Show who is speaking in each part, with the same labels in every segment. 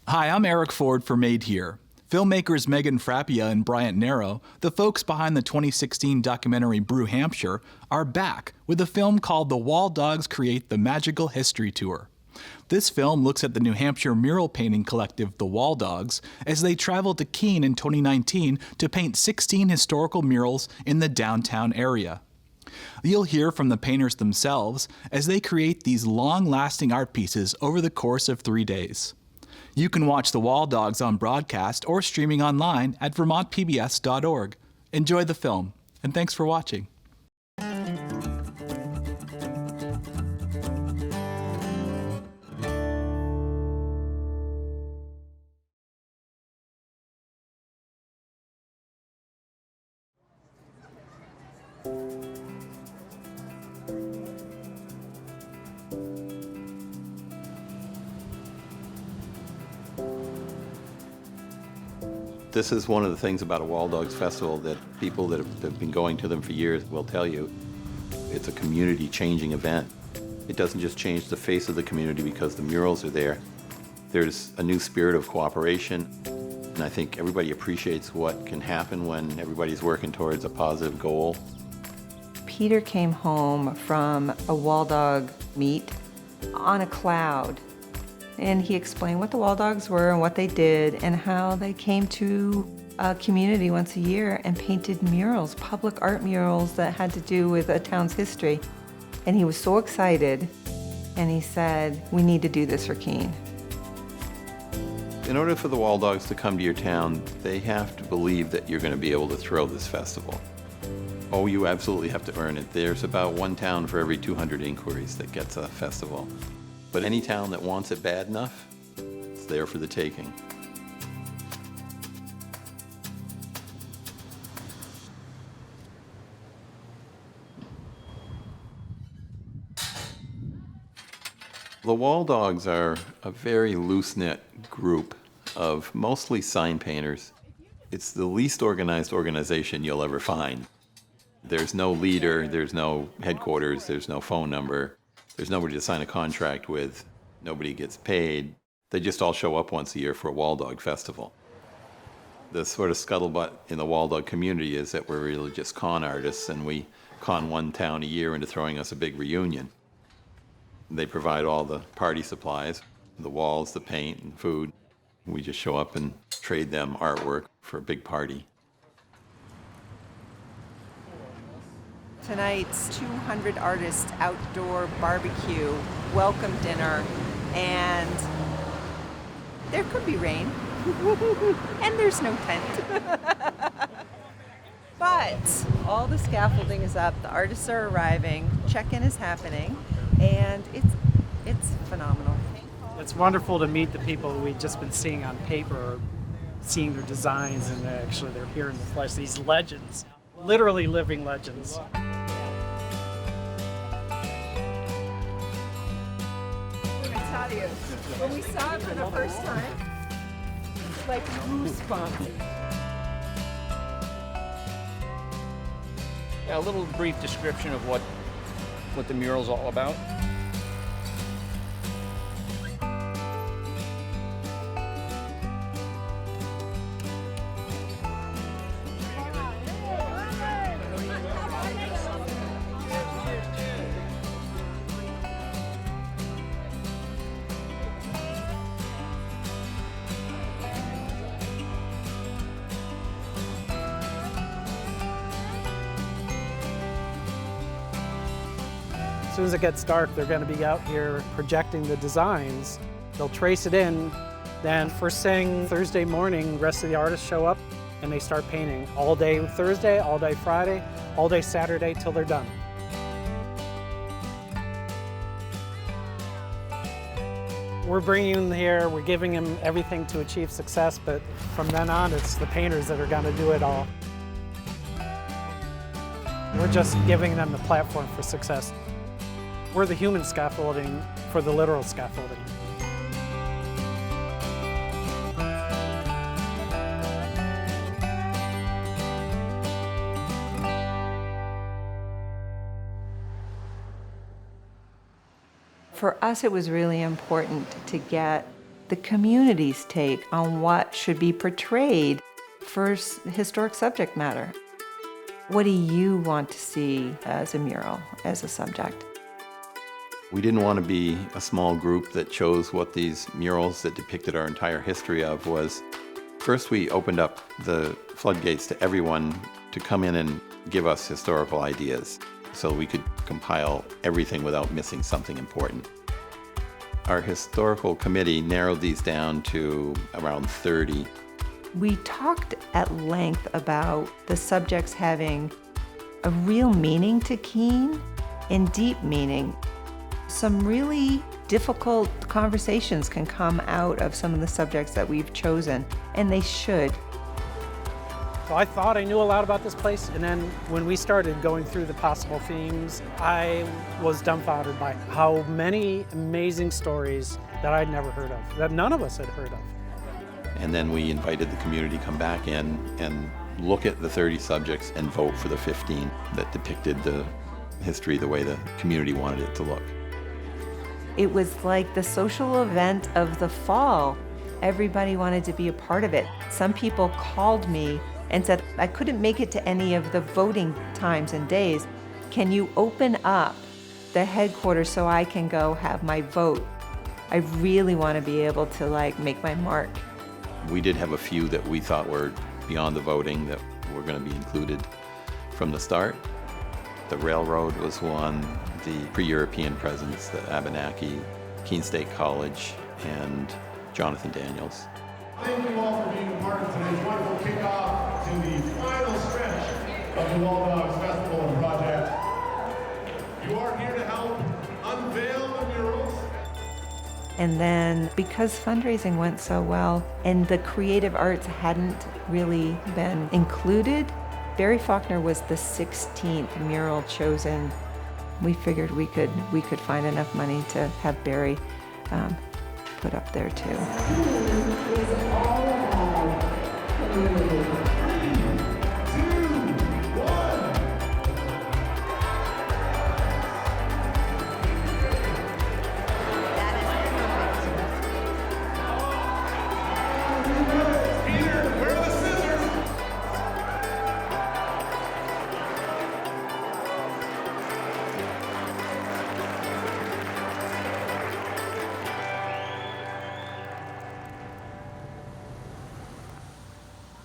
Speaker 1: Hi, I'm Eric Ford for Made Here. Filmmakers Megan Frappia and Bryant Narrow, the folks behind the 2016 documentary Brew Hampshire, are back with a film called The Walldogs Create the Magical History Tour. This film looks at the New Hampshire mural painting collective The Walldogs as they travel to Keene in 2019 to paint 16 historical murals in the downtown area. You'll hear from the painters themselves as they create these long-lasting art pieces over the course of 3 days. You can watch The Walldogs on broadcast or streaming online at vermontpbs.org. Enjoy the film, and thanks for watching.
Speaker 2: This is one of the things about a Walldogs Festival that people that have been going to them for years will tell you. It's a community-changing event. It doesn't just change the face of the community because the murals are there. There's a new spirit of cooperation, and I think everybody appreciates what can happen when everybody's working towards a positive goal.
Speaker 3: Peter came home from a Walldog meet on a cloud. And he explained what the Walldogs were and what they did and how they came to a community once a year and painted murals, public art murals that had to do with a town's history. And he was so excited, and he said, we need to do this for Keene.
Speaker 2: In order for the Walldogs to come to your town, they have to believe that you're going to be able to throw this festival. Oh, you absolutely have to earn it. There's about one town for every 200 inquiries that gets a festival. But any town that wants it bad enough, it's there for the taking. The Walldogs are a very loose-knit group of mostly sign painters. It's the least organized organization you'll ever find. There's no leader, there's no headquarters, there's no phone number. There's nobody to sign a contract with. Nobody gets paid. They just all show up once a year for a Walldog festival. The sort of scuttlebutt in the Walldog community is that we're really just con artists, and we con one town a year into throwing us a big reunion. They provide all the party supplies, the walls, the paint, and food. We just show up and trade them artwork for a big party.
Speaker 3: Tonight's 200 artists outdoor barbecue, welcome dinner, and there could be rain, and there's no tent. But all the scaffolding is up, the artists are arriving, check-in is happening, and it's phenomenal.
Speaker 4: It's wonderful to meet the people we've just been seeing on paper, seeing their designs, and actually they're here in the flesh, these legends, literally living legends.
Speaker 3: When we saw it for the first time, like goosebumps.
Speaker 5: Yeah, a little brief description of what the mural's all about.
Speaker 4: As soon as it gets dark, they're going to be out here projecting the designs. They'll trace it in. Then first thing Thursday morning, the rest of the artists show up and they start painting all day Thursday, all day Friday, all day Saturday till they're done. We're bringing them here, we're giving them everything to achieve success, but from then on, it's the painters that are going to do it all. We're just giving them the platform for success. We're the human scaffolding for the literal scaffolding.
Speaker 3: For us, it was really important to get the community's take on what should be portrayed for historic subject matter. What do you want to see as a mural, as a subject?
Speaker 2: We didn't want to be a small group that chose what these murals that depicted our entire history of was. First, we opened up the floodgates to everyone to come in and give us historical ideas so we could compile everything without missing something important. Our historical committee narrowed these down to around 30.
Speaker 3: We talked at length about the subjects having a real meaning to Keene and deep meaning. Some really difficult conversations can come out of some of the subjects that we've chosen, and they should.
Speaker 4: So I thought I knew a lot about this place, and then when we started going through the possible themes, I was dumbfounded by how many amazing stories that I'd never heard of, that none of us had heard of.
Speaker 2: And then we invited the community to come back in and look at the 30 subjects and vote for the 15 that depicted the history the way the community wanted it to look.
Speaker 3: It was like the social event of the fall. Everybody wanted to be a part of it. Some people called me and said, I couldn't make it to any of the voting times and days. Can you open up the headquarters so I can go have my vote? I really want to be able to make my mark.
Speaker 2: We did have a few that we thought were beyond the voting that were going to be included from the start. The railroad was one, the pre-European presence, the Abenaki, Keene State College, and Jonathan Daniels.
Speaker 6: Thank you all for being a part of today's wonderful kickoff to the final stretch of the Walldogs Festival and Project. You are here to help unveil the murals.
Speaker 3: And then because fundraising went so well and the creative arts hadn't really been included, Barry Faulkner was the 16th mural chosen. We figured we could find enough money to have Barry put up there too.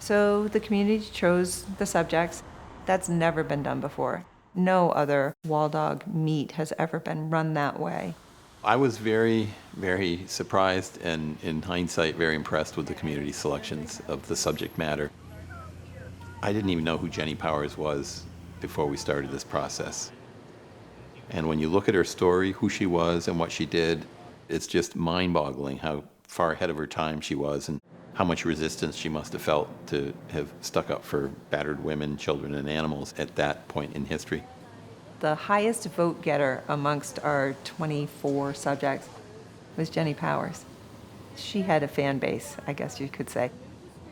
Speaker 3: So the community chose the subjects. That's never been done before. No other Walldog meet has ever been run that way.
Speaker 2: I was very, very surprised and, in hindsight, very impressed with the community selections of the subject matter. I didn't even know who Jennie Powers was before we started this process. And when you look at her story, who she was and what she did, it's just mind-boggling how far ahead of her time she was and how much resistance she must have felt to have stuck up for battered women, children, and animals at that point in history.
Speaker 3: The highest vote getter amongst our 24 subjects was Jennie Powers. She had a fan base, I guess you could say.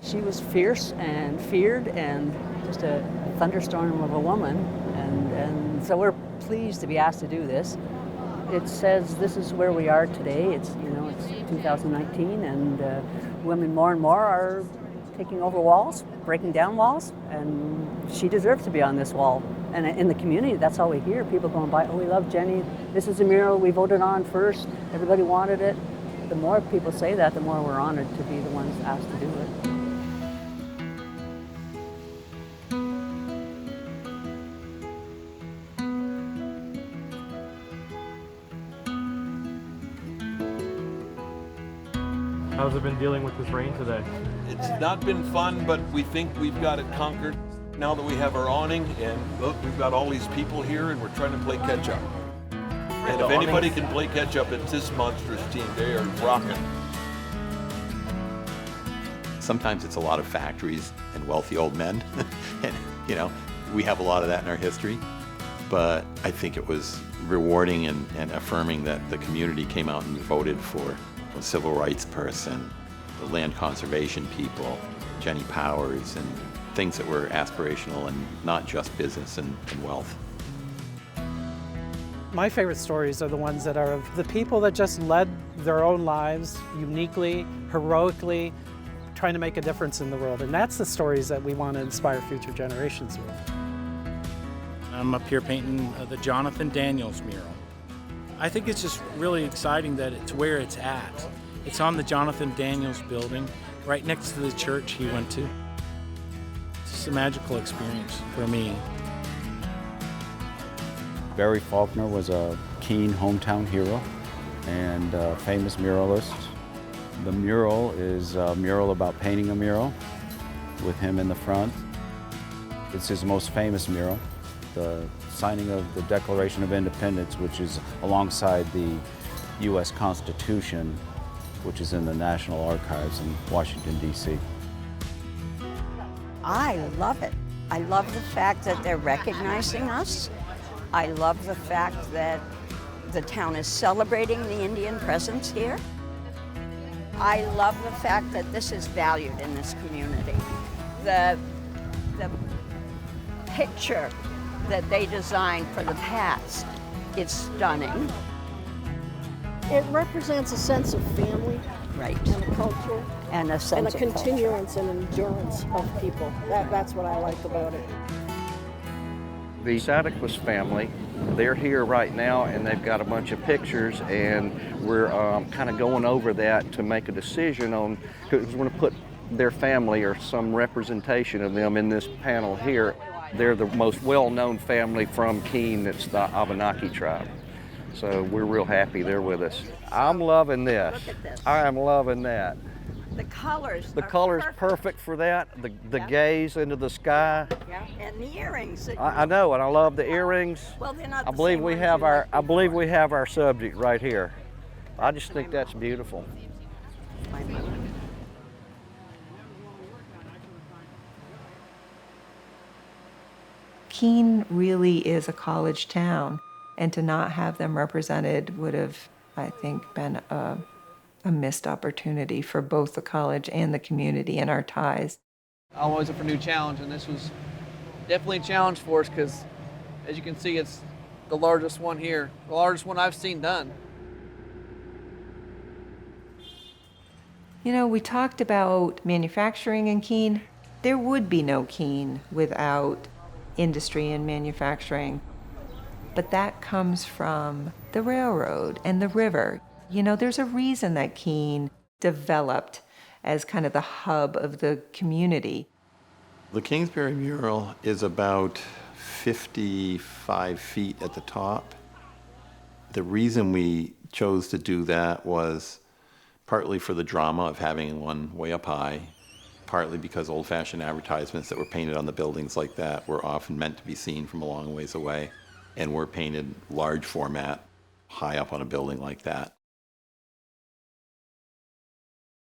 Speaker 7: She was fierce and feared and just a thunderstorm of a woman. And so we're pleased to be asked to do this. It says this is where we are today. It's 2019, and women more and more are taking over walls, breaking down walls, and she deserves to be on this wall. And in the community, that's all we hear. People going by, oh, we love Jennie. This is a mural we voted on first. Everybody wanted it. The more people say that, the more we're honored to be the ones asked to do it.
Speaker 8: How's it been dealing with this rain today?
Speaker 9: It's not been fun, but we think we've got it conquered now that we have our awning, and look, we've got all these people here and we're trying to play catch up. And if anybody can play catch up, it's this monstrous team. They are rocking.
Speaker 2: Sometimes it's a lot of factories and wealthy old men, and we have a lot of that in our history. But I think it was rewarding and affirming that the community came out and voted for a civil rights person, the land conservation people, Jennie Powers, and things that were aspirational and not just business and wealth.
Speaker 4: My favorite stories are the ones that are of the people that just led their own lives uniquely, heroically, trying to make a difference in the world. And that's the stories that we want to inspire future generations with.
Speaker 10: I'm up here painting the Jonathan Daniels mural. I think it's just really exciting that it's where it's at. It's on the Jonathan Daniels building, right next to the church he went to. It's just a magical experience for me.
Speaker 11: Barry Faulkner was a Keene hometown hero and a famous muralist. The mural is a mural about painting a mural with him in the front. It's his most famous mural, the signing of the Declaration of Independence, which is alongside the U.S. Constitution, which is in the National Archives in Washington, D.C.
Speaker 12: I love it. I love the fact that they're recognizing us. I love the fact that the town is celebrating the Indian presence here. I love the fact that this is valued in this community. The picture that they designed for the past, it's stunning.
Speaker 13: It represents a sense of family,
Speaker 12: right,
Speaker 13: and a culture,
Speaker 12: and a sense
Speaker 13: and a continuance and endurance of people. That's what I like about it.
Speaker 14: The Sadekwas family, they're here right now, and they've got a bunch of pictures, and we're kind of going over that to make a decision on, because we're going to put their family or some representation of them in this panel here. They're the most well-known family from Keene. It's the Abenaki tribe. So we're real happy they're with us. I'm loving this.
Speaker 12: Look at this.
Speaker 14: I am loving that.
Speaker 12: The colors.
Speaker 14: The color's perfect for that. The gaze into the sky.
Speaker 12: Yeah, and the earrings.
Speaker 14: I know, and I love the earrings.
Speaker 12: Well, they're not.
Speaker 14: I believe we have our subject right here. I just think that's beautiful.
Speaker 3: Keene really is a college town, and to not have them represented would have, I think, been a missed opportunity for both the college and the community and our ties.
Speaker 5: I'm always up for a new challenge, and this was definitely a challenge for us because, as you can see, it's the largest one here, the largest one I've seen done.
Speaker 3: You know, we talked about manufacturing in Keene. There would be no Keene without industry and manufacturing. But that comes from the railroad and the river. You know, there's a reason that Keene developed as kind of the hub of the community.
Speaker 2: The Kingsbury Mural is about 55 feet at the top. The reason we chose to do that was partly for the drama of having one way up high, partly because old-fashioned advertisements that were painted on the buildings like that were often meant to be seen from a long ways away, and were painted large format, high up on a building like that.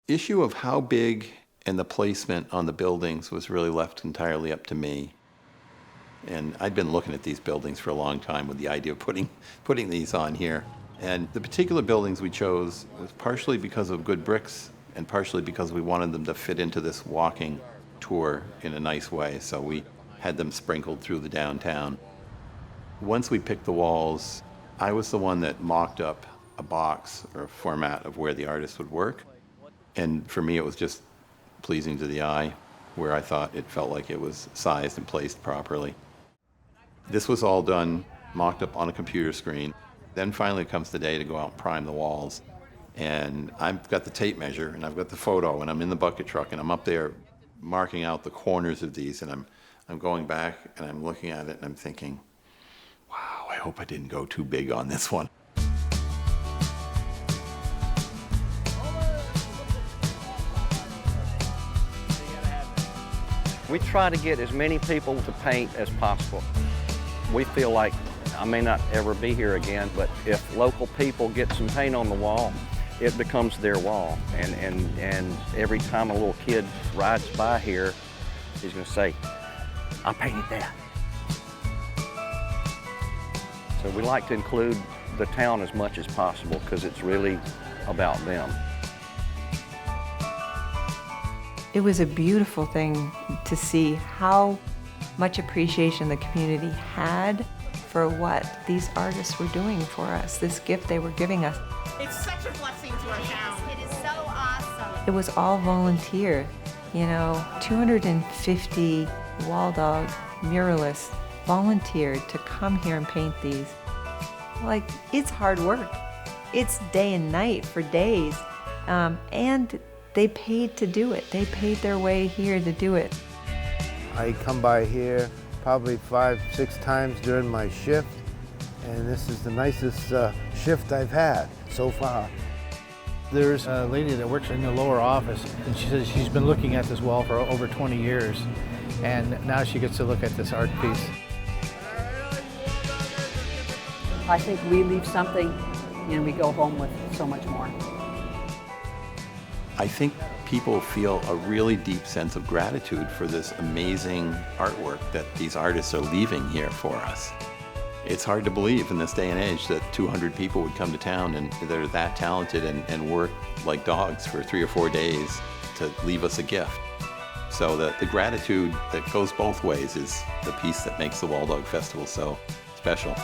Speaker 2: Issue of how big and the placement on the buildings was really left entirely up to me. And I'd been looking at these buildings for a long time with the idea of putting these on here. And the particular buildings we chose was partially because of good bricks and partially because we wanted them to fit into this walking tour in a nice way. So we had them sprinkled through the downtown. Once we picked the walls, I was the one that mocked up a box or a format of where the artist would work. And for me, it was just pleasing to the eye, where I thought it felt like it was sized and placed properly. This was all done, mocked up on a computer screen. Then finally comes the day to go out and prime the walls. And I've got the tape measure, and I've got the photo, and I'm in the bucket truck, and I'm up there marking out the corners of these, and I'm going back, and I'm looking at it, and I'm thinking, wow, I hope I didn't go too big on this one.
Speaker 14: We try to get as many people to paint as possible. We feel like I may not ever be here again, but if local people get some paint on the wall, it becomes their wall. And every time a little kid rides by here, he's gonna say, I painted that. So we like to include the town as much as possible because it's really about them.
Speaker 3: It was a beautiful thing to see how much appreciation the community had for what these artists were doing for us, this gift they were giving us.
Speaker 15: It's such a blessing to our town.
Speaker 16: It is so awesome.
Speaker 3: It was all volunteer. 250 Walldog muralists volunteered to come here and paint these. Like, it's hard work. It's day and night for days. And they paid to do it. They paid their way here to do it.
Speaker 17: I come by here probably 5-6 times during my shift, and this is the nicest shift I've had so far.
Speaker 18: There's a lady that works in the lower office, and she says she's been looking at this wall for over 20 years, and now she gets to look at this art piece.
Speaker 7: I think we leave something and we go home with so much more.
Speaker 2: I think people feel a really deep sense of gratitude for this amazing artwork that these artists are leaving here for us. It's hard to believe in this day and age that 200 people would come to town and they're that talented and work like dogs for 3 or 4 days to leave us a gift. So the gratitude that goes both ways is the piece that makes the Walldog Festival so special.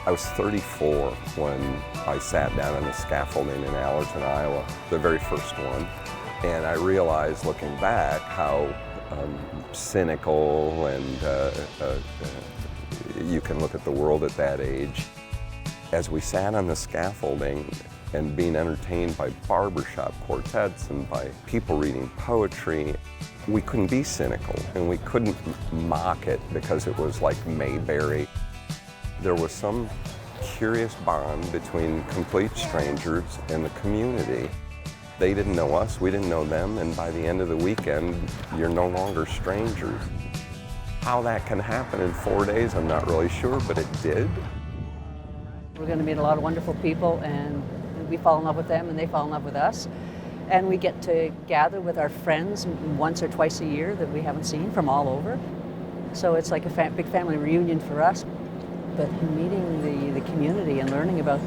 Speaker 19: I was 34 when I sat down on the scaffolding in Allerton, Iowa, the very first one. And I realized, looking back, how cynical and you can look at the world at that age. As we sat on the scaffolding and being entertained by barbershop quartets and by people reading poetry, we couldn't be cynical and we couldn't mock it because it was like Mayberry. There was some curious bond between complete strangers and the community. They didn't know us, we didn't know them, and by the end of the weekend, you're no longer strangers. How that can happen in 4 days, I'm not really sure, but it did.
Speaker 7: We're going to meet a lot of wonderful people, and we fall in love with them, and they fall in love with us. And we get to gather with our friends once or twice a year that we haven't seen from all over. So it's like a big family reunion for us. But meeting the community and learning about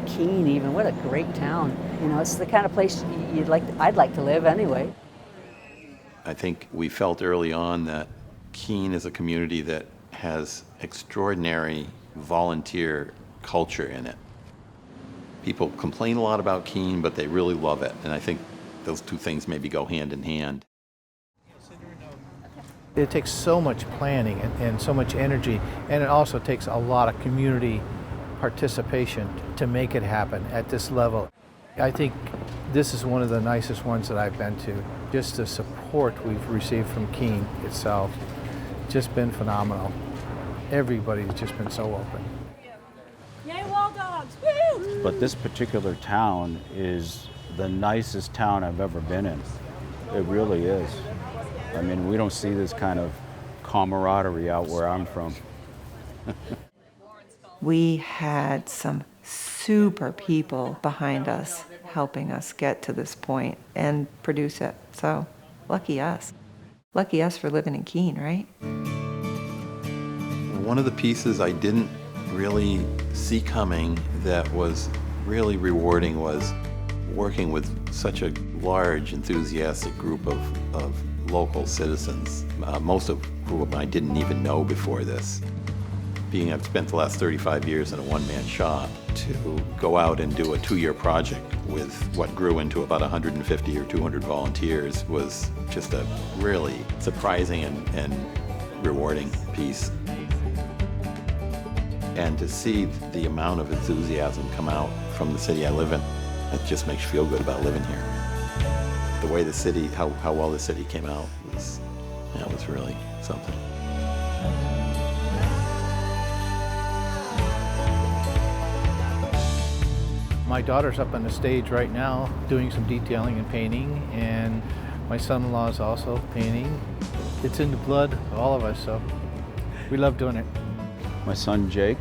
Speaker 7: Keene, even, what a great town. It's the kind of place I'd like to live anyway.
Speaker 2: I think we felt early on that Keene is a community that has extraordinary volunteer culture in it. People complain a lot about Keene, but they really love it. And I think those two things maybe go hand in hand.
Speaker 18: It takes so much planning and so much energy, and it also takes a lot of community participation to make it happen at this level. I think this is one of the nicest ones that I've been to. Just the support we've received from Keene itself, just been phenomenal. Everybody's just been so open.
Speaker 15: Yay, Walldogs! Woo!
Speaker 11: But this particular town is the nicest town I've ever been in. It really is. I mean, we don't see this kind of camaraderie out where I'm from.
Speaker 3: We had some super people behind us helping us get to this point and produce it. So lucky us. Lucky us for living in Keene, right?
Speaker 2: One of the pieces I didn't really see coming that was really rewarding was working with such a large, enthusiastic group of local citizens, most of whom I didn't even know before this. I've spent the last 35 years in a one-man shop, to go out and do a 2-year project with what grew into about 150 or 200 volunteers was just a really surprising and rewarding piece. And to see the amount of enthusiasm come out from the city I live in, it just makes you feel good about living here. The way the city, how well the city came out was really something.
Speaker 18: My daughter's up on the stage right now doing some detailing and painting, and my son-in-law is also painting. It's in the blood of all of us, so we love doing it.
Speaker 11: My son Jake.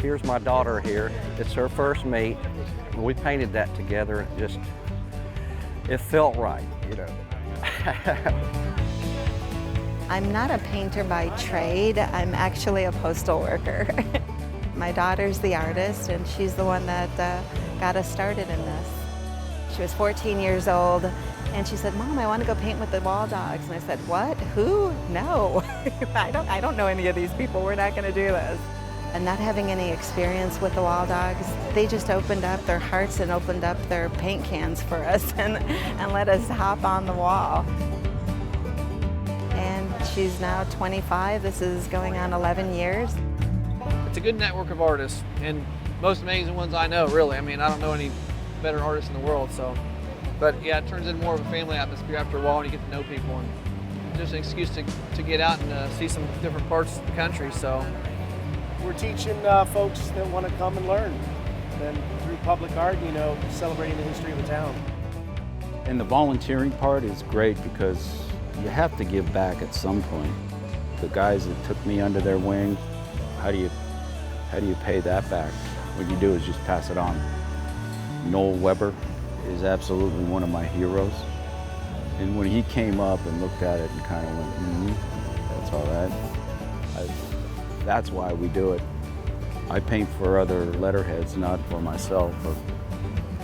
Speaker 14: Here's my daughter here. It's her first meet. We painted that together. It felt right,
Speaker 20: I'm not a painter by trade. I'm actually a postal worker. My daughter's the artist, and she's the one that got us started in this. She was 14 years old, and she said, "Mom, I want to go paint with the Walldogs." And I said, "What? Who? No, I don't know any of these people. We're not going to do this." And not having any experience with the Walldogs, they just opened up their hearts and opened up their paint cans for us and let us hop on the wall. And she's now 25. This is going on 11 years.
Speaker 5: It's a good network of artists, and most amazing ones I know, really. I mean, I don't know any better artists in the world, so. But yeah, it turns into more of a family atmosphere after a while, and you get to know people, and just an excuse to get out and see some different parts of the country, so.
Speaker 4: We're teaching folks that want to come and learn. And through public art, you know, celebrating the history of the town.
Speaker 11: And the volunteering part is great because you have to give back at some point. The guys that took me under their wing, how do you pay that back? What you do is just pass it on. Noel Weber is absolutely one of my heroes. And when he came up and looked at it and kind of went, that's all right. That's why we do it. I paint for other letterheads, not for myself or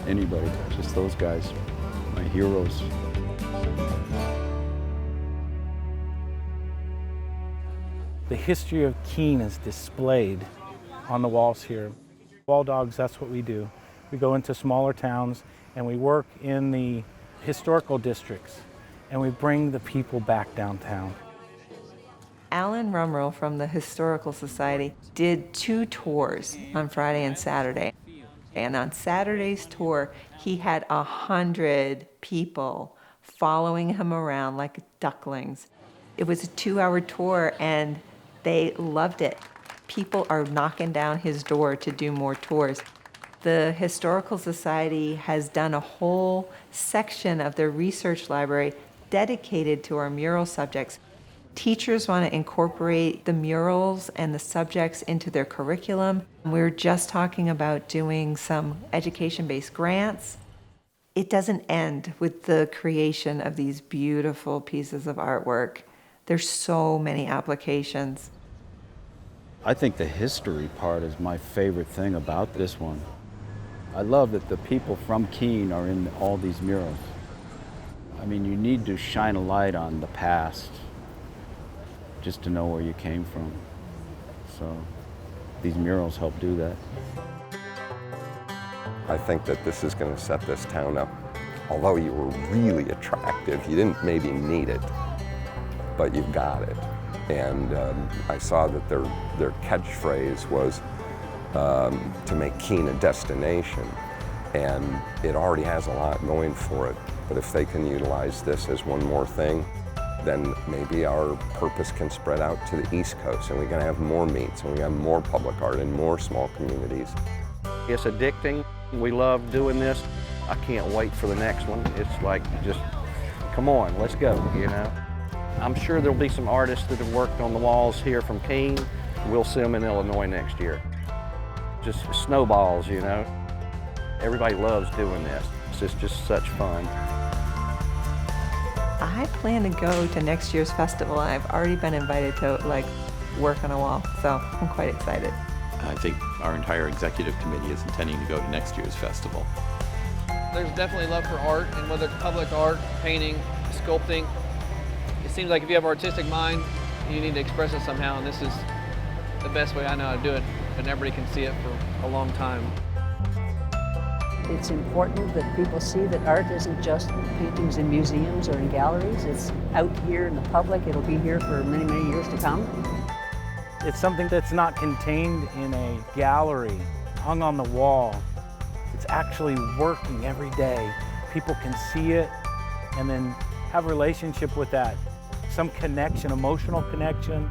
Speaker 11: anybody, just those guys, my heroes.
Speaker 18: The history of Keene is displayed on the walls here. Walldogs, that's what we do. We go into smaller towns and we work in the historical districts and we bring the people back downtown.
Speaker 3: Alan Rumrell from the Historical Society did 2 tours on Friday and Saturday. And on Saturday's tour, he had 100 people following him around like ducklings. It was a 2-hour tour and they loved it. People are knocking down his door to do more tours. The Historical Society has done a whole section of their research library dedicated to our mural subjects. Teachers want to incorporate the murals and the subjects into their curriculum. We're just talking about doing some education-based grants. It doesn't end with the creation of these beautiful pieces of artwork. There's so many applications.
Speaker 11: I think the history part is my favorite thing about this one. I love that the people from Keene are in all these murals. I mean, you need to shine a light on the past just to know where you came from. So these murals help do that.
Speaker 19: I think that this is going to set this town up. Although you were really attractive, you didn't maybe need it, but you've got it. And I saw that their catchphrase was to make Keene a destination. And it already has a lot going for it. But if they can utilize this as one more thing, then maybe our purpose can spread out to the East Coast, and we're going to have more meets, and we have more public art and more small communities.
Speaker 14: It's addicting. We love doing this. I can't wait for the next one. It's like, just, come on, let's go, you know. I'm sure there'll be some artists that have worked on the walls here from Keene. We'll see them in Illinois next year. Just snowballs, you know. Everybody loves doing this. It's just such fun.
Speaker 3: I plan to go to next year's festival, and I've already been invited to work on a wall, so I'm quite excited.
Speaker 2: I think our entire executive committee is intending to go to next year's festival.
Speaker 5: There's definitely love for art, and whether it's public art, painting, sculpting, it seems like if you have an artistic mind, you need to express it somehow, and this is the best way I know how to do it, and everybody can see it for a long time.
Speaker 7: It's important that people see that art isn't just paintings in museums or in galleries. It's out here in the public. It'll be here for many, many years to come.
Speaker 18: It's something that's not contained in a gallery, hung on the wall. It's actually working every day. People can see it and then have a relationship with that. Some connection, emotional connection.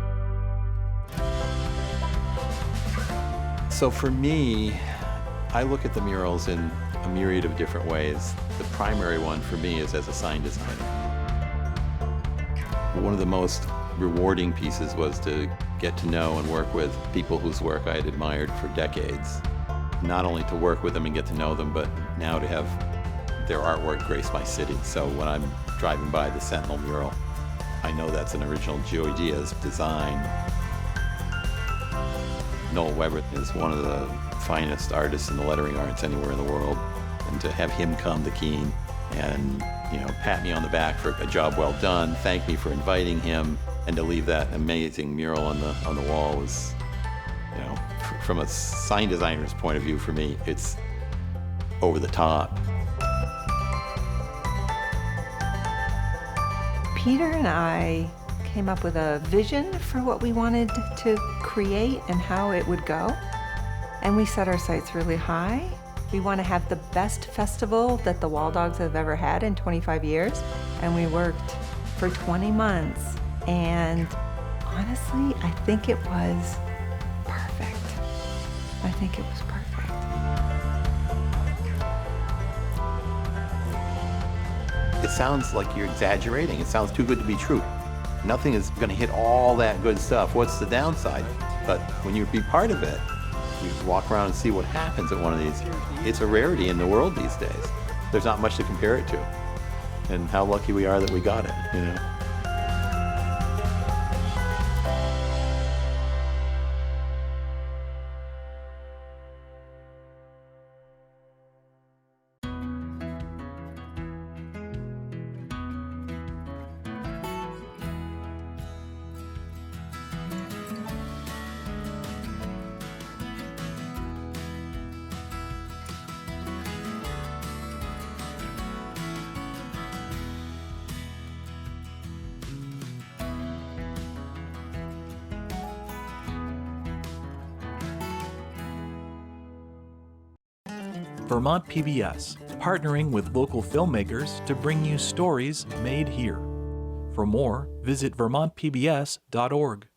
Speaker 2: So for me, I look at the murals in a myriad of different ways. The primary one for me is as a sign designer. One of the most rewarding pieces was to get to know and work with people whose work I had admired for decades. Not only to work with them and get to know them, but now to have their artwork grace my city. So when I'm driving by the Sentinel mural, I know that's an original Joey Diaz design. Noel Weber is one of the finest artists in the lettering arts anywhere in the world. And to have him come to Keene and, pat me on the back for a job well done, thank me for inviting him, and to leave that amazing mural on the wall was, From a sign designer's point of view, for me, it's over the top.
Speaker 3: Peter and I came up with a vision for what we wanted to create and how it would go. And we set our sights really high. We want to have the best festival that the Walldogs have ever had in 25 years. And we worked for 20 months. And honestly, I think it was perfect. I think it was perfect.
Speaker 2: It sounds like you're exaggerating. It sounds too good to be true. Nothing is going to hit all that good stuff. What's the downside? But when you be part of it, you walk around and see what happens at one of these. It's a rarity in the world these days. There's not much to compare it to. And how lucky we are that we got it, you know?
Speaker 1: Vermont PBS, partnering with local filmmakers to bring you stories made here. For more, visit vermontpbs.org.